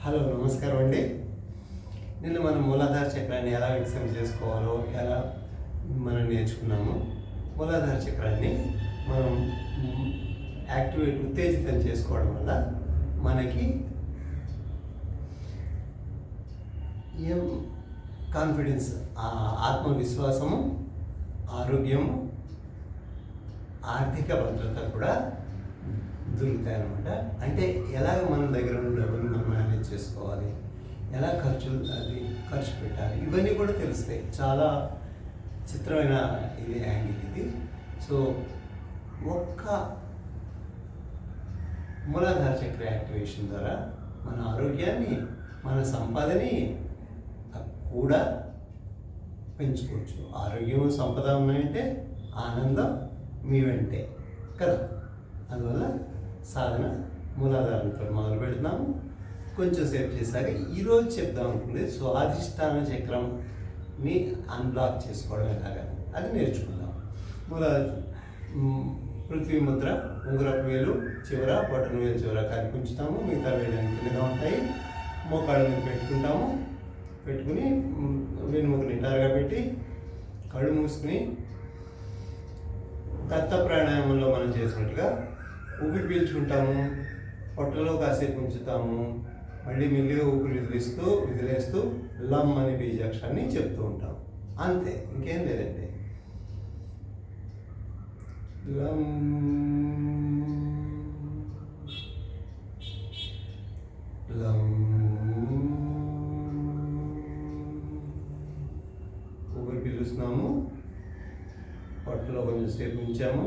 Hello, నమస్కారం అండి. నిన్న మనం మూలాధార చక్రాన్ని ఎలా వికసం చేసుకోవాలో ఎలా మనం నేర్చుకున్నాము. మూలాధార చక్రాన్ని మనం ఉత్తేజితం చేసుకోవడం వల్ల మనకి ఏం కాన్ఫిడెన్స్, ఆత్మవిశ్వాసము, ఆరోగ్యము, ఆర్థిక భద్రత కూడా దొరుకుతాయి అన్నమాట. అంటే ఎలాగ మన దగ్గర ఉన్న డబ్బులు మనం మేనేజ్ చేసుకోవాలి, ఎలా ఖర్చు పెట్టాలి, ఇవన్నీ కూడా తెలుస్తాయి. చాలా చిత్రమైన ఇది యాంగిల్ ఇది. సో ఒక్క మూలాధార చక్ర యాక్టివేషన్ ద్వారా మన ఆరోగ్యాన్ని, మన సంపదని కూడా పెంచుకోవచ్చు. ఆరోగ్యం, సంపద ఉన్నాయంటే ఆనందం మీ వెంటే కదా. అందువల్ల సాధన మూలాధారంతో మొదలు పెడుతున్నాము. కొంచెం సేపు చేశాక ఈరోజు చెప్దాం అనుకుంది స్వాధిష్టాన చక్రంని అన్బ్లాక్ చేసుకోవడం ఎలాగా అది నేర్చుకుందాం. పృథ్వీ ముద్ర, ఉంగరపు వేలు చివర, బొటన వేలు చివర కలిపి ఉంచుతాము. మిగతా వేలు కిందగా ఉంటాయి. మోకాళ్ళ మీద పెట్టుకుని వెనుముక నిటారుగా పెట్టి కళ్ళు మూసుకుని దత్త ప్రాణాయామంలో మనం చేసినట్టుగా ఊపిరి పీల్చుకుంటాము, పొట్టలో కాసేపు ఉంచుతాము, మళ్ళీ మెల్లిగా ఊపిరి విదిలేస్తూ లమ్ అనే బీజాక్షరాన్ని చెప్తూ ఉంటాం. అంతే, ఇంకేం లేదండి. లమ్ లమ్. ఊపిరి పీలుస్తున్నాము, పొట్టలో కొంచెం సేపు ఉంచాము,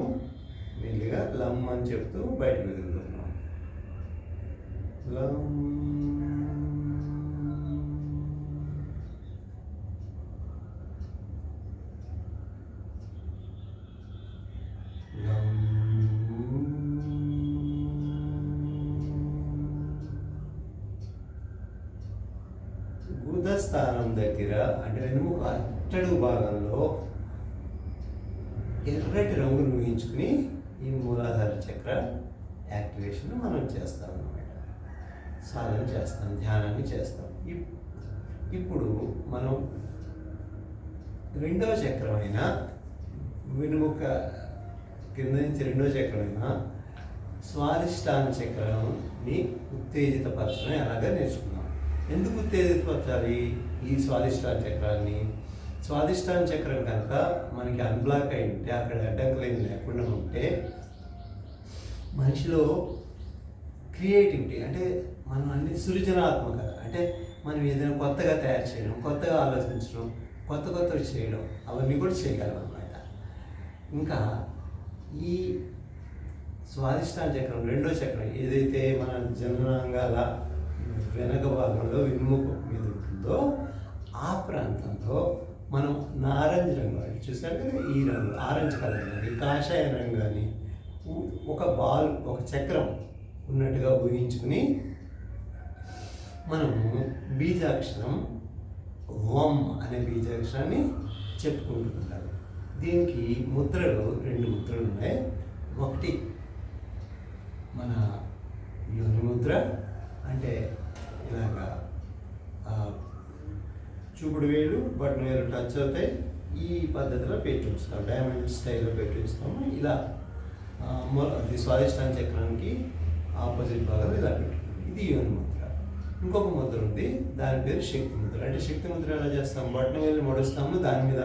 మెల్లిగా లమ్ అని చెప్తూ బయటకు వదులుతున్నాం. లమ్ లమ్. గుదస్థానం దగ్గర అంటే వెనుముక అట్టడుగు భాగంలో ఎర్రటి రంగును ఊహించుకుని ఈ మూలాధార చక్ర యాక్టివేషన్ మనం చేస్తాం అన్నమాట. సాధన చేస్తాం, ధ్యానాన్ని చేస్తాం. ఇప్పుడు మనం రెండవ చక్రమైన వెనుముక కింద నుంచి రెండవ చక్రమైన స్వాధిష్టాన చక్రాన్ని ఉత్తేజితపరచడం ఎలాగా నేర్చుకున్నాం. ఎందుకు ఉత్తేజితపరచాలి ఈ స్వాధిష్టాన చక్రాన్ని? స్వాధిష్టాన చక్రం కనుక మనకి అన్బ్లాక్ అయి ఉంటే, అక్కడ అడ్డంకులేమి లేకుండా ఉంటే మనిషిలో క్రియేటివిటీ అంటే మనం అన్ని సృజనాత్మకత, అంటే మనం ఏదైనా కొత్తగా తయారు చేయడం, కొత్తగా ఆలోచించడం, కొత్తవి చేయడం, అవన్నీ కూడా చేయగలం అన్నమాట. ఇంకా ఈ స్వాధిష్టాన చక్రం రెండో చక్రం ఏదైతే మన జననాంగాల వెనక భాగంలో వెన్నుముక మీద ఉంటుందో ఆ ప్రాంతంలో మనం నారింజ రంగు అని చూసారు కదా, ఈ రంగు ఆరెంజ్ కలర్ కానీ కాషాయ రంగు కానీ ఒక చక్రం ఉన్నట్టుగా ఊహించుకుని మనము బీజాక్షరం వం అనే బీజాక్షరాన్ని చెప్పుకుంటుంటారు. దీనికి రెండు ముద్రలు ఉన్నాయి. ఒకటి మన యోని ముద్ర, అంటే ఇలాగా చూపుడు వేలు బటన్ వేలు టచ్ అవుతాయి. ఈ పద్ధతిలో పెట్టి ఉంచుతాం, డైమండ్ స్టైల్లో పెట్టి ఉంచుతాము. ఇలా స్వాధిష్టాన చక్రానికి ఆపోజిట్ భాగంలో ఇలా పెట్టుకుంటాం. ఇది యోని ముద్ర. ఇంకొక ముద్ర ఉంది, దాని పేరు శక్తి ముద్ర. అంటే శక్తి ముద్ర ఎలా చేస్తాం? బటన్ వేలు మడుస్తాము, దాని మీద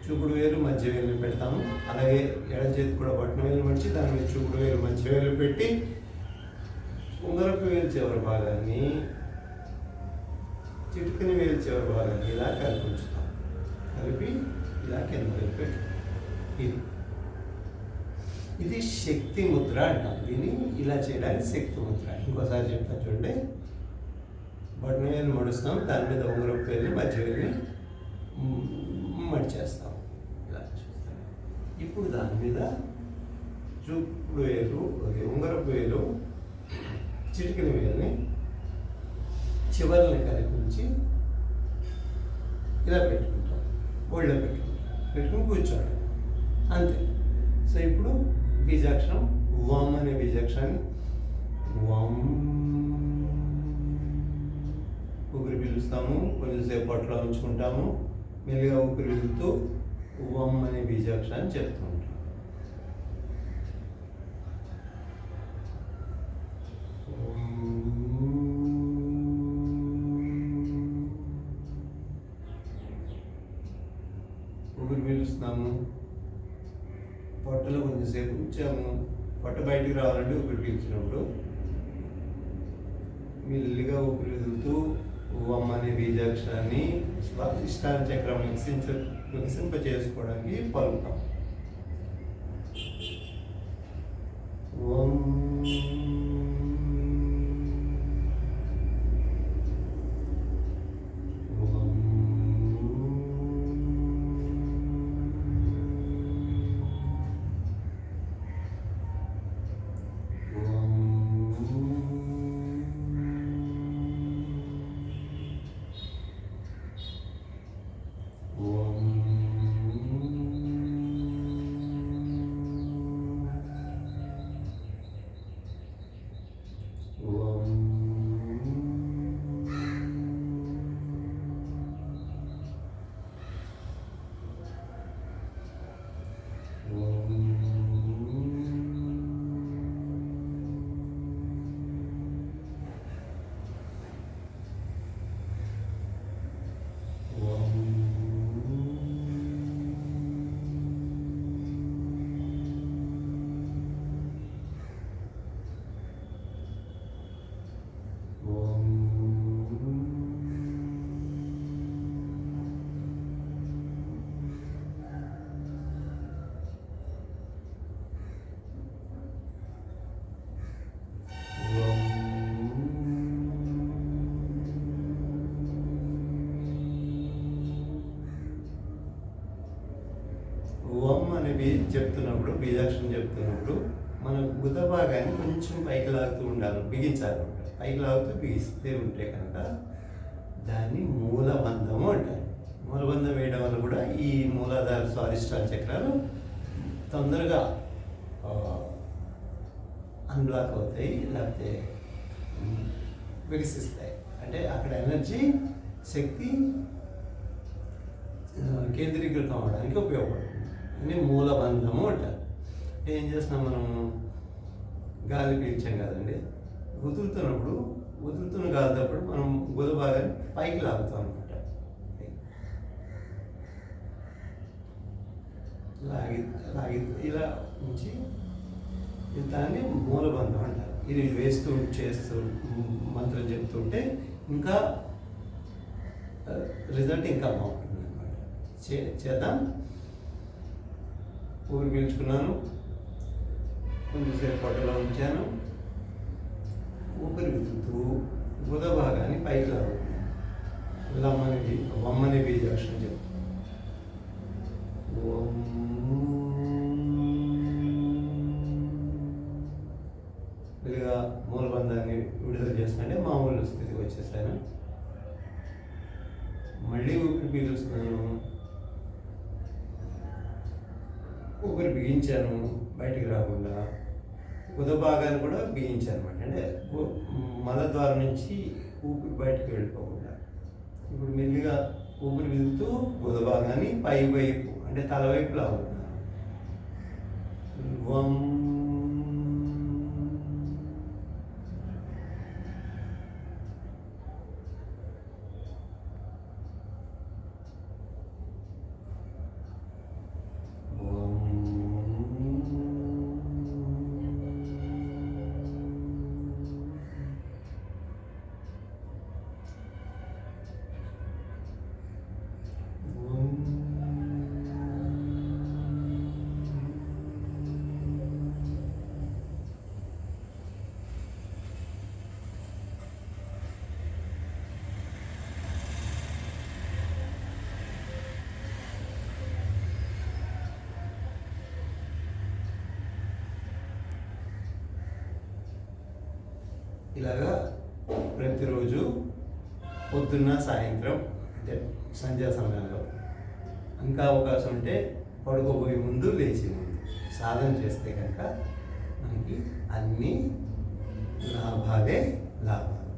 చూపుడు వేలు మధ్య వేలు పెడతాము. అలాగే ఎడమ చేతి కూడా బటన్ వేలు మడిచి దాని మీద చూపుడు వేలు మధ్య వేలు పెట్టి ఉంగరపు వేలు చివరి భాగాన్ని, చిటికని వేలు చివరి భాగాన్ని ఇలా కలిపి ఉంచుతాం. కలిపి ఇలా కింద పెట్టి ఇది శక్తి ముద్ర అంటాం. దీన్ని ఇలా చేయడానికి శక్తి ముద్ర. ఇంకోసారి చెప్తాను చూడండి. బటన్ వేలు మడుస్తాం, దాని మీద ఉంగరపు వేలు మధ్య వేలుని మడిచేస్తాం. ఇలా చూస్తాం. ఇప్పుడు దాని మీద చూపుడు వేలు, ఉంగరపు వేలు, చిటికని వేలుని చివరిని కలిపి ఉంచి ఇలా పెట్టుకుంటాం. ఒళ్ళో పెట్టుకుని కూర్చోండి, అంతే. సో ఇప్పుడు బీజాక్షరం వామ్ అనే బీజాక్షరాన్ని వం. ఊపిరి పీలుస్తాము, కొంచెంసేపు అట్లా ఉంచుకుంటాము, మెల్లిగా ఊపిరి వదులుతూ వం అనే బీజాక్షరాన్ని చెప్తూ ఉంటాం. ఊపిరి పీలుస్తున్నాము, పొట్టలో కొంచెంసేపు ఉంచాము. పొట్ట బయటికి రావాలంటే ఊపిరి పీల్చినప్పుడు మెల్లిగా ఊపిరి వదులుతూ వం అనే బీజాక్షరాన్ని స్వాదిష్టాన చక్రం వికసింప చేసుకోవడానికి పలుకుతాం. వం. వం అనేది చెప్తున్నప్పుడు, బీజాక్షరం చెప్తున్నప్పుడు మన గుద భాగాన్ని కొంచెం పైకి లాగుతూ ఉండాలి, బిగించాలన్నమాట. పైకి లాగుతూ బిగిస్తే ఉంటే కనుక దాన్ని మూలబంధము అంటారు. మూలబంధం వేయడం వల్ల కూడా ఈ మూలాధార స్వాదిష్టాన చక్రాలు తొందరగా అన్బ్లాక్ అవుతాయి, లేకపోతే వికసిస్తాయి. అంటే అక్కడ ఎనర్జీ, శక్తి కేంద్రీకృతం అవడానికి ఉపయోగపడుతుంది. అని మూలబంధము అంటారు. ఏం చేస్తున్నాం మనము? గాలి పీల్చాం కదండి, వదులుతున్న గాలితప్పుడు మనం గుద భాగాన్ని పైకి లాగుతాం అనమాట. లాగి ఇలా ఉంచి దాన్ని మూలబంధం అంటారు. ఇది వేస్తూ చేస్తూ మంత్రం చెప్తుంటే ఇంకా రిజల్ట్ ఇంకా బాగుంటుంది అనమాట. చేద్దాం. ఊరి పీల్చుకున్నాను, కొంచెంసేపు పొట్టలో ఉంచాను, ఊపిరి విదులుతూ బుధ భాగాన్ని పైకి లాగుతున్నాను. వమ్మని బీజాక్షరం చెప్తాను. ఇదిగా మూలబంధాన్ని విడుదల చేస్తుంటే మామూలు స్థితికి వచ్చేసాను. మళ్ళీ ఊపిరి పీలుస్తున్నాను, ఊపిరి బిగించాను బయటికి రాకుండా, ఉద భాగాన్ని కూడా బిగించాను అనమాట. అంటే మలద్వారం నుంచి ఊపిరి బయటికి వెళ్ళిపోకుండా. ఇప్పుడు మెల్లిగా ఊపిరి విదులుతూ ఉద భాగాన్ని పై వైపు అంటే తల వైపు లాగుతున్నాను. వం. ఇలాగా ప్రతిరోజు పొద్దున్న, సాయంత్రం అంటే సంధ్యా సమయంలో, ఇంకా అవకాశం ఉంటే పడుకోబోయే ముందు, లేచి ముందు సాధన చేస్తే కనుక మనకి అన్ని భావే లాభం.